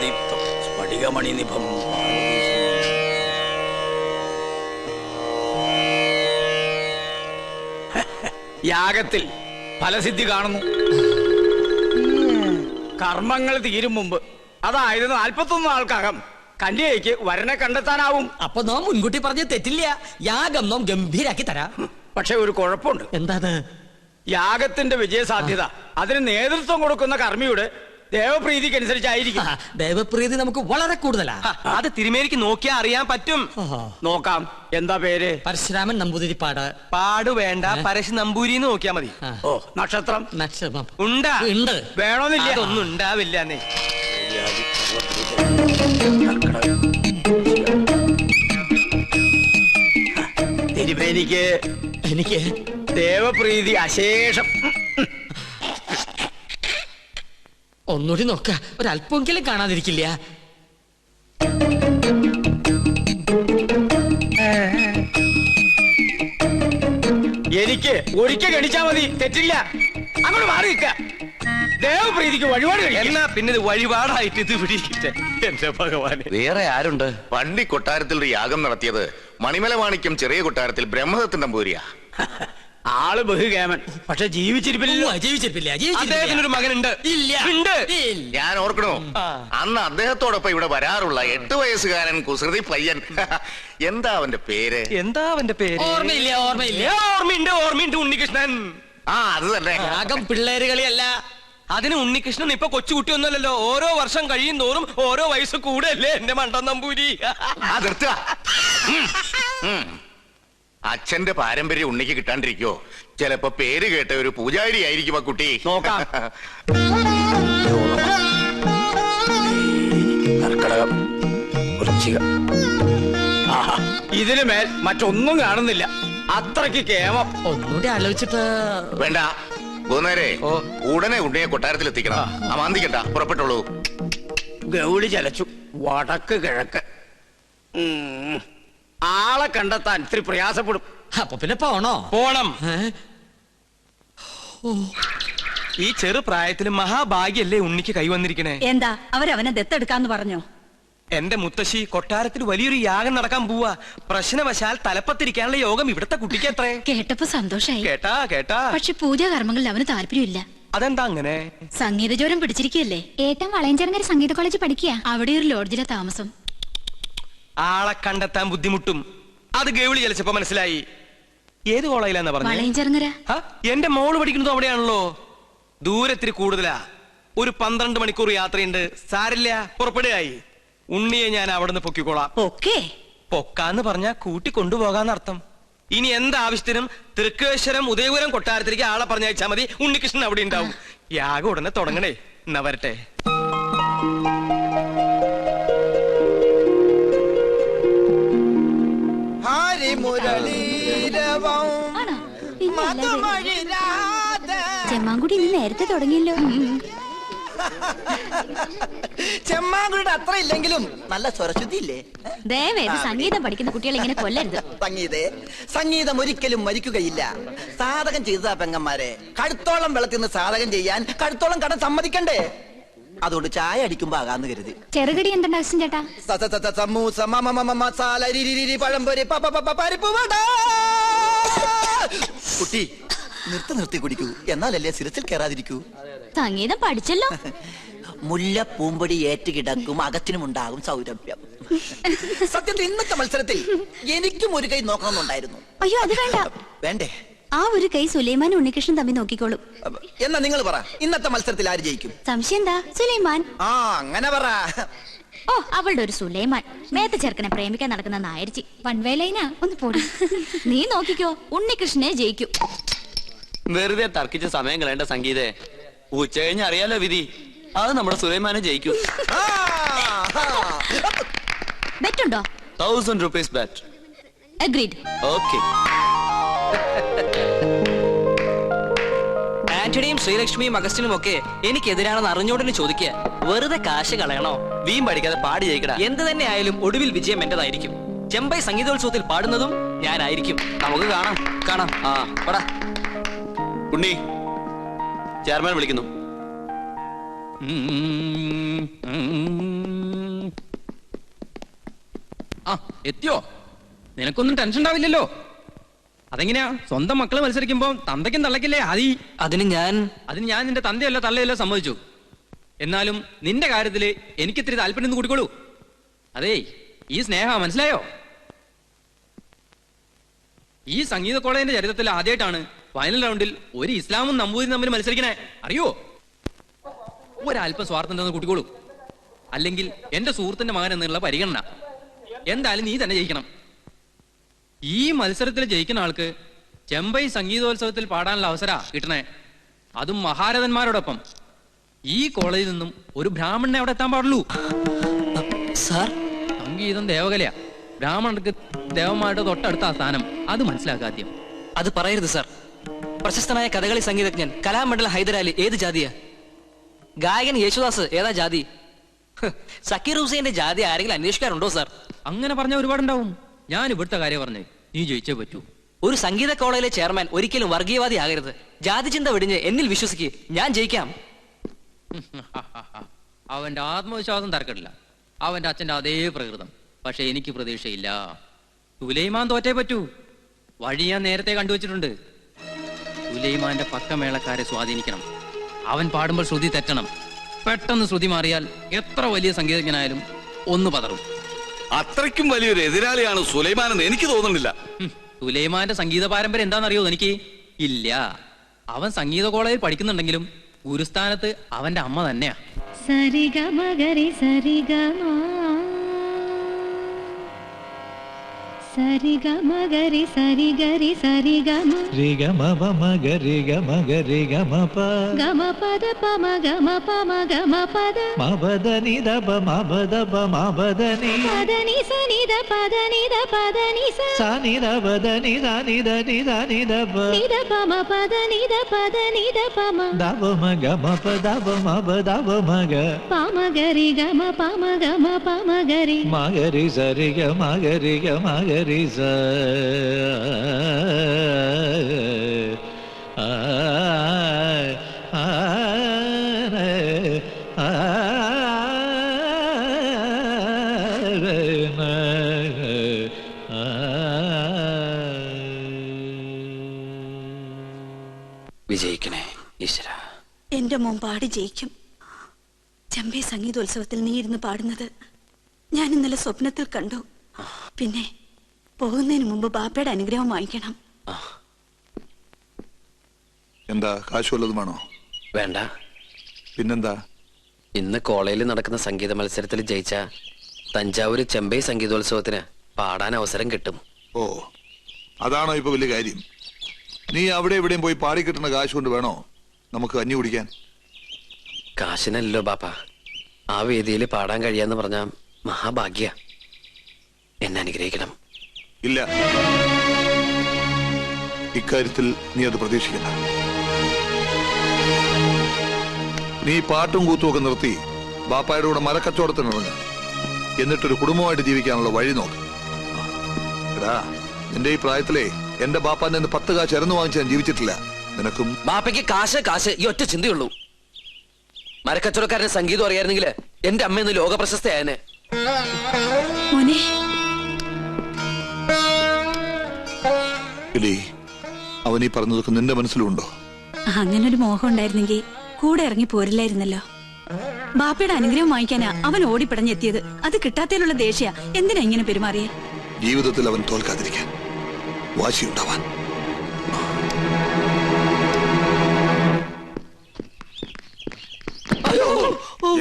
ദീപ്തം സ്ഫടികമണിനിഭം. യാഗത്തിൽ ഫലസിദ്ധി കാണുന്നു. കർമ്മങ്ങൾ തീരും മുമ്പ്, അതായത് 41 നാൾക്കകം കന്യകയ്ക്ക് വരനെ കണ്ടെത്താനാവും. അപ്പൊ നാം മുൻകൂട്ടി പറഞ്ഞ് തെറ്റില്ല. യാഗം നാം ഗംഭീരാക്കി തരാം. പക്ഷെ ഒരു കുഴപ്പമുണ്ട്. എന്താണ്? യാഗത്തിന്റെ വിജയസാധ്യത അതിന് നേതൃത്വം കൊടുക്കുന്ന കർമ്മിയുടെ ദേവപ്രീതിക്ക് അനുസരിച്ചായിരിക്കും. ദേവപ്രീതി നമുക്ക് വളരെ കൂടുതലാ. അത് തിരുമേനിക്ക് നോക്കിയാ അറിയാൻ പറ്റും. നോക്കാം. എന്താ പേര്? പരശുരാമൻ നമ്പൂതിരിപ്പാട്. പാടു വേണ്ട, പരശു നമ്പൂരി നോക്കിയാ മതി. ഓ, നക്ഷത്രം നക്ഷത്രം ഉണ്ടാ? ഉണ്ട്. വേണമെന്നില്ല. അതൊന്നും ഉണ്ടാവില്ല. തിരുമേനിക്ക് എനിക്ക് ദേവപ്രീതി അശേഷം. ഒന്നുകൂടി നോക്ക, ഒരല്പമെങ്കിലും കാണാതിരിക്കില്ല. എനിക്ക് ഒരിക്കൽ ഗണിച്ചാ മതി, തെറ്റില്ല. അങ്ങോട്ട് മാറി നിൽക്ക. ദേവപ്രീതിക്ക് വഴിപാട് എന്നാ പിന്നെ വഴിപാടായിട്ട് ഇത് പിടിക്കട്ടെ. എന്റെ ഭഗവാനെ, വേറെ ആരുണ്ട്? പണ്ടി കൊട്ടാരത്തിൽ ഒരു യാഗം നടത്തിയത് മണിമല മാണിക്യം ചെറിയ കൊട്ടാരത്തിൽ ബ്രഹ്മദത്തൻ നമ്പൂരിയാ. ആള് ബഹുകേമൻ, പക്ഷെ ജീവിച്ചിരിപ്പില്ലല്ലോ. അദ്ദേഹത്തിനൊരു മകനുണ്ട്. ഇല്ല. ഉണ്ട്. ഞാൻ ഓർക്കണോ, അന്ന് അദ്ദേഹത്തോടൊപ്പം ഇവിടെ വരാറുള്ള 8 വയസ്സുകാരൻ കുസൃതി പയ്യൻ. എന്താ അവന്റെ പേര്? എന്താ അവന്റെ പേര്? ഓർമ്മയില്ല. ഓർമ്മയുണ്ട്. ഉണ്ണികൃഷ്ണൻ. ആ, അത് തന്നെ. യാഗം പിള്ളേര് കളിയല്ല. അതിന് ഉണ്ണികൃഷ്ണൻ ഇപ്പൊ കൊച്ചുകുട്ടി ഒന്നല്ലോ. ഓരോ വർഷം കഴിയും തോറും ഓരോ വയസ്സ് കൂടെയല്ലേ എന്റെ മണ്ടൻ നമ്പൂരി. നിർത്തുക. അച്ഛന്റെ പാരമ്പര്യം ഉണ്ണിക്ക് കിട്ടാണ്ടിരിക്കോ? ചിലപ്പോ പേര് കേട്ട ഒരു പൂജാരി ആയിരിക്കും ആ കുട്ടി. നോക്കാം. കർക്കടകം, വൃശ്ചിക. ഇതിനു മേൽ മറ്റൊന്നും കാണുന്നില്ല. അത്രയ്ക്ക് കേമം. ഒന്നുകൂടി ആലോചിച്ചിട്ട്. വേണ്ട, പോകുന്നേരെ ഉടനെ ഉണ്ണിയെ കൊട്ടാരത്തിൽ എത്തിക്കണം. അമാന്തിക്കണ്ട, പുറപ്പെട്ടോളൂ. ഗൗളി ചലച്ചു. വടക്ക് കിഴക്ക്. ആളെ കണ്ടെത്താൻ ഇത്തിരി പ്രയാസപ്പെടും. അപ്പൊ പിന്നെ പോണോ? പോണം. ഈ ചെറു പ്രായത്തില് മഹാഭാഗ്യല്ലേ ഉണ്ണിക്ക് കൈവന്നിരിക്കണേ. എന്താ അവരവനെ ദത്തെടുക്കാന്ന് പറഞ്ഞോ? എന്റെ മുത്തശ്ശി, കൊട്ടാരത്തിൽ വലിയൊരു യാഗം നടക്കാൻ പോവാ. പ്രശ്നവശാൽ തലപ്പത്തിരിക്കാനുള്ള യോഗം ഇവിടത്തെ കുട്ടിക്ക് എത്രേ? കേട്ടപ്പോ സന്തോഷായി. കേട്ടാ. പക്ഷെ പൂജാകർമ്മങ്ങളിൽ അവന് താല്പര്യമില്ല. അതെന്താ അങ്ങനെ? സംഗീത ജ്വരം പിടിച്ചിരിക്കല്ലേ. ഏട്ടൻ വളയഞ്ചേരങ്കര സംഗീത കോളേജ് പഠിക്കുക. അവിടെ ഒരു ലോഡ്ജിലെ താമസം. ആളെ കണ്ടെത്താൻ ബുദ്ധിമുട്ടും. അത് ഗൗളി ചലിച്ചപ്പോ മനസ്സിലായി. ഏത് കോളേജിലാന്നാ പറഞ്ഞത്? വളയഞ്ചേരങ്കര. എന്റെ മോള് പഠിക്കുന്നത് അവിടെയാണല്ലോ. ദൂരത്തിരി കൂടുതലാ. ഒരു 12 മണിക്കൂർ യാത്രയുണ്ട്. സാരില്ല, പുറപ്പെടുകയായി. ഉണ്ണിയെ ഞാൻ അവിടെ നിന്ന് പൊക്കിക്കോളാം. പൊക്കാന്ന് പറഞ്ഞാ കൂട്ടി കൊണ്ടുപോകാന്നർത്ഥം. ഇനി എന്താവശ്യത്തിനും തൃക്കേശ്വരം, ഉദയപുരം കൊട്ടാരത്തിലേക്ക് ആളെ പറഞ്ഞയച്ചാ മതി. ഉണ്ണികൃഷ്ണൻ അവിടെ ഉണ്ടാവും. യാഗം ഉടനെ തുടങ്ങണേ. എന്നാ വരട്ടെ. ചെമ്മാങ്കുടി ഇന്ന് നേരത്തെ തുടങ്ങിയല്ലോ. ചെമ്മാങ്കുടിയുടെ അത്ര ഇല്ലെങ്കിലും നല്ല സ്വരശുദ്ധി ഇല്ലേ? ദയവേത് സംഗീതം പഠിക്കുന്ന കുട്ടികൾ ഇങ്ങനെ കൊല്ലരുത്. സംഗീതം ഒരിക്കലും മരിക്കുകയില്ല. സാധകം ചെയ്തതാ പെങ്ങന്മാരെ. കടുത്തോളം വെള്ളത്തിൽ നിന്ന് സാധകം ചെയ്യാൻ കടുത്തോളം കടം സമ്മതിക്കണ്ടേ? അതുകൊണ്ട് ചായ അടിക്കുമ്പോ ആകാന്ന് കരുതി. ചെറുകടി എന്തുണ്ട് ആവശ്യം ചേട്ടാ? സമൂസ, മസാല, പഴംപൊരി, പരിപ്പ് വട. കുട്ടി നിർത്തി കുടിക്കൂ, എന്നാലല്ലേ സിരസിൽ കയറാതിരിക്കൂ. സംഗീതം പഠിച്ചല്ലോ. മുല്ല പൂമ്പൊടി ഏറ്റുകിടക്കും, അകത്തിനുമുണ്ടാകും സൗരഭ്യം. സത്യത്തിൽ ഇന്നത്തെ മത്സരത്തിൽ എനിക്കും ഒരു കൈ നോക്കണമെന്നുണ്ടായിരുന്നു. അയ്യോ, അത് വേണ്ട. വേണ്ടേ? ആ ഒരു കൈ സുലൈമാൻ ഉണ്ണികൃഷ്ണൻ തമ്മിൽ നോക്കിക്കോളും. എന്നാ നിങ്ങൾ പറ, ഇന്നത്തെ മത്സരത്തിൽ ആര് ജയിക്കും? സംശയം എന്താ? സുലൈമാൻ. അങ്ങനെ പറ. ഓ, അവളുടെ ഒരു സുലൈമാൻ മേത്ത ചെറുക്കനെ പ്രേമിക്കാൻ നടക്കുന്ന നായരിച്ചി. വൺവേലൈനാ ഒന്ന് പോടി. നീ നോക്കിക്കോ, ഉണ്ണികൃഷ്ണനെ ജയിക്കും. വെറുതെ തർക്കിച്ച സമയം കളയേണ്ട സംഗീതേ. ഉച്ച കഴിഞ്ഞ് അറിയാലോ വിധി. അത് നമ്മുടെ സുലൈമാനെ ജയിക്കും. ബെറ്റുണ്ടോ? 1000 rupees bet. Agreed. Okay. ആന്റണിയും ശ്രീലക്ഷ്മിയും അഗസ്റ്റിനും ഒക്കെ എനിക്കെതിരാണെന്ന് അറിഞ്ഞോടനെ ചോദിക്കുക. വെറുതെ കാശ് കളയണോ? വീം പഠിക്കാതെ പാടി ജയിക്കടാ. എന്ത് തന്നെ ആയാലും ഒടുവിൽ വിജയം എന്റേതായിരിക്കും. ചെമ്പൈ സംഗീതോത്സവത്തിൽ പാടുന്നതും ഞാനായിരിക്കും. നമുക്ക് കാണാം. ആ പടാ. ഉണ്ണി, ചെയർമാൻ വിളിക്കുന്നു. എത്തിയോ? നിനക്കൊന്നും ടെൻഷൻ ഉണ്ടാവില്ലല്ലോ. അതെങ്ങനെയാ? സ്വന്തം മക്കള് മത്സരിക്കുമ്പോ തന്തയ്ക്കും തള്ളക്കില്ലേ ആദി? അതിന് ഞാൻ നിന്റെ തന്തയല്ല തള്ളയല്ല സമ്മതിച്ചു. എന്നാലും നിന്റെ കാര്യത്തില് എനിക്കിത്തിരി താല്പര്യം കൂടിക്കോളൂ. അതേ, ഈ സ്നേഹ മനസ്സിലായോ? ഈ സംഗീത കോളേജിന്റെ ചരിത്രത്തിൽ ആദ്യമായിട്ടാണ് ഫൈനൽ റൗണ്ടിൽ ഒരു ഇസ്ലാമും നമ്പൂതിരി തമ്മിൽ മത്സരിക്കണേ. അറിയോ? ഒരല്പം സ്വാർത്ഥം തന്ന് കൂട്ടിക്കോളൂ. അല്ലെങ്കിൽ എന്റെ സുഹൃത്തിന്റെ മകൻ എന്നുള്ള പരിഗണന. എന്തായാലും നീ തന്നെ ജയിക്കണം. ഈ മത്സരത്തിൽ ജയിക്കുന്ന ആൾക്ക് ചെമ്പൈ സംഗീതോത്സവത്തിൽ പാടാനുള്ള അവസര കിട്ടണേ. അതും മഹാരഥന്മാരോടൊപ്പം. ഈ കോളേജിൽ നിന്നും ഒരു ബ്രാഹ്മണനെ അവിടെ എത്താൻ പാടുള്ളൂ. സാർ, സംഗീതം ദേവകലയാ. ബ്രാഹ്മണർക്ക് ദേവന്മാരുടെ തൊട്ടടുത്ത സ്ഥാനം. അത് മനസ്സിലാക്കാദ്യം. അത് പറയരുത് സാർ. പ്രശസ്തനായ കഥകളി സംഗീതജ്ഞൻ കലാമണ്ഡലം ഹൈദരാലി ഏത് ജാതിയാ? ഗായകൻ യേശുദാസ് ഏതാ ജാതി? സക്കീർ ഹുസൈന്റെ ജാതി ആരെങ്കിലും അന്വേഷിക്കാറുണ്ടോ സാർ? അങ്ങനെ പറഞ്ഞ ഒരുപാടുണ്ടാവും. ഞാൻ ഇവിടുത്തെ കാര്യം പറഞ്ഞേ, നീ ജയിച്ചേ പറ്റൂ. ഒരു സംഗീത കോളേജിലെ ചെയർമാൻ ഒരിക്കലും വർഗീയവാദി ആകരുത്. ജാതി ചിന്ത വെടിഞ്ഞ് എന്നിൽ വിശ്വസിക്ക്, ഞാൻ ജയിക്കാം. അവന്റെ ആത്മവിശ്വാസം തർക്കമില്ല. അവന്റെ അച്ഛന്റെ അതേ പ്രകൃതം. പക്ഷെ എനിക്ക് പ്രതീക്ഷയില്ല. സുലൈമാൻ തോറ്റേ പറ്റൂ. വഴി ഞാൻ നേരത്തെ കണ്ടുവച്ചിട്ടുണ്ട്. സുലൈമാന്റെ പക്കമേളക്കാരെ സ്വാധീനിക്കണം. അവൻ പാടുമ്പോൾ ശ്രുതി തെറ്റണം. പെട്ടെന്ന് ശ്രുതി മാറിയാൽ എത്ര വലിയ സംഗീതജ്ഞനായാലും ഒന്ന് പതറും. അത്രയ്ക്കും വലിയൊരു എതിരാളിയാണ് സുലൈമാൻ എന്ന് എനിക്ക് തോന്നുന്നില്ല. സുലൈമാന്റെ സംഗീത പാരമ്പര്യം എന്താണെന്നറിയോ എനിക്ക്? ഇല്ല. അവൻ സംഗീത കോളേജിൽ പഠിക്കുന്നുണ്ടെങ്കിലും ഗുരുസ്ഥാനത്ത് അവന്റെ അമ്മ തന്നെയാ. സരിഗമഗരി സരിഗമ സരിഗമഗരി സരിഗരി സരിഗമ രിഗമപമഗരി ഗമഗരി ഗമപ ഗമപദ പമ ഗമപമ ഗമപദ മപദനി ദപ മപദപ മപദനി പദനി സനിദ പദനി ദ പദനി സനി ദപദനി സനി ദനി സനി ദപ നിദ പമ പദനി ദ പദനി ദ പമ ദപമ ഗമപ ദപമപ ദപമഗ പമഗരി ഗമ പമഗരി മഗരി സരിഗ മഗരി ഗമഗരി സ വിജയിക്കണേ ഈശ്വര. എന്റെ മോൻ പാടി ജയിക്കും. ചെമ്പൈ സംഗീതോത്സവത്തിൽ നീ ഇരുന്ന് പാടുന്നത് ഞാൻ ഇന്നലെ സ്വപ്നത്തിൽ കണ്ടു. പിന്നെ പോകുന്നതിന് മുമ്പ് ബാപ്പയുടെ അനുഗ്രഹം വാങ്ങിക്കണം. എന്താ കാശ് വല്ലതും വേണോ? വേണ്ട. പിന്നെന്താ? ഇന്ന് കോളേജിൽ നടക്കുന്ന സംഗീത മത്സരത്തിൽ ജയിച്ച തഞ്ചാവൂര് ചെമ്പൈ സംഗീതോത്സവത്തിന് പാടാൻ അവസരം കിട്ടും. ഓ, അതാണോ ഇപ്പൊ വലിയ കാര്യം? നീ അവിടെ എവിടെയും പോയി പാടി കിട്ടുന്ന കാശ് കൊണ്ട് വേണോ നമുക്ക് കഞ്ഞി കുടിക്കാൻ? കാശിനല്ലോ ബാപ്പ. ആ വേദിയിൽ പാടാൻ കഴിയാന്ന് പറഞ്ഞ മഹാഭാഗ്യ. എന്നെ അനുഗ്രഹിക്കണം. ഇല്ല, ഇക്കാര്യത്തിൽ നീ അത് പ്രതീക്ഷിക്കണ്ട. നീ പാട്ടും കൂത്തും ഒക്കെ നിർത്തി ബാപ്പായുടെ കൂടെ മരക്കച്ചവടത്തിനിറങ്ങ്. എന്നിട്ടൊരു കുടുംബമായിട്ട് ജീവിക്കാനുള്ള വഴി നോക്ക്. എടാ, നിന്റെ ഈ പ്രായത്തിലെ എന്റെ ബാപ്പാന്റെ 10 കാശ് ഇറന്നു വാങ്ങിച്ച് ഞാൻ ജീവിച്ചിട്ടില്ല. നിനക്കും ബാപ്പയ്ക്ക് കാശ് ഈ ഒറ്റ ചിന്തയുള്ളൂ. മരക്കച്ചവടക്കാരന് സംഗീതം അറിയായിരുന്നെങ്കിൽ എന്റെ അമ്മയെന്ന് ലോക പ്രശസ്തയായനെ. അവൻ ഈ പറഞ്ഞതൊക്കെ നിന്റെ മനസ്സിലുണ്ടോ? അങ്ങനൊരു മോഹം ഉണ്ടായിരുന്നെങ്കിൽ കൂടെ ഇറങ്ങി പോരില്ലായിരുന്നല്ലോ. ബാപ്പയുടെ അനുഗ്രഹം വാങ്ങിക്കാനാ അവൻ ഓടിപ്പിടഞ്ഞെത്തിയത്. അത് കിട്ടാത്തതിലുള്ള ദേഷ്യ എന്തിനാ ഇങ്ങനെ പെരുമാറിയ? ജീവിതത്തിൽ അവൻ തോൽക്കാതിരിക്കാൻ വാശിയുണ്ടാവാൻ.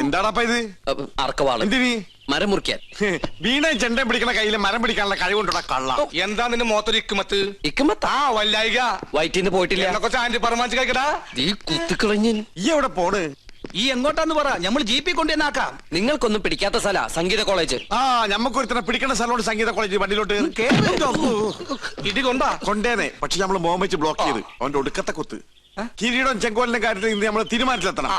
എന്താടാ ഇത്? അറക്കവാള്. എന്തിനീ? മരം മുറിക്കാൻ. വീണയും ചെണ്ടയും പിടിക്കണ കയ്യില് മരം പിടിക്കാനുള്ള കഴിവുണ്ടോടാ കള്ള. എന്താ നിന്റെ മോത്തൊരു ഇക്കുമത്ത്? ഇക്കുമത്താ? വല്ലായിക വയറ്റിന്ന് പോയിട്ടില്ല. എന്നൊക്കെ ആന്റി പറമാച്ച് കഴിക്കടാ. നീ കുത്തിക്കളഞ്ഞ് ഈ എവിടെ പോണ്? ഈ എങ്ങോട്ടാന്ന് പറ, നമ്മൾ ജീപ്പി കൊണ്ടുവന്നാക്കാം. നിങ്ങൾക്കൊന്നും പിടിക്കാത്ത സ്ഥല സംഗീത കോളേജ്. ഞമ്മക്കൊരുത്തനെ പിടിക്കണ സ്ഥലമാണ് സംഗീത കോളേജ്. വണ്ടിയിലോട്ട് ഇടി കൊണ്ടേനെ. പക്ഷെ നമ്മള് മോഹം വെച്ച് ബ്ലോക്ക് ചെയ്ത് അവന്റെ ഒടുക്കത്തെ കുത്ത്. കിരീടം ചെങ്കോലിന്റെ കാര്യത്തിൽ ഇന്ന് നമ്മൾ തീരുമാനത്തിലെത്തണം.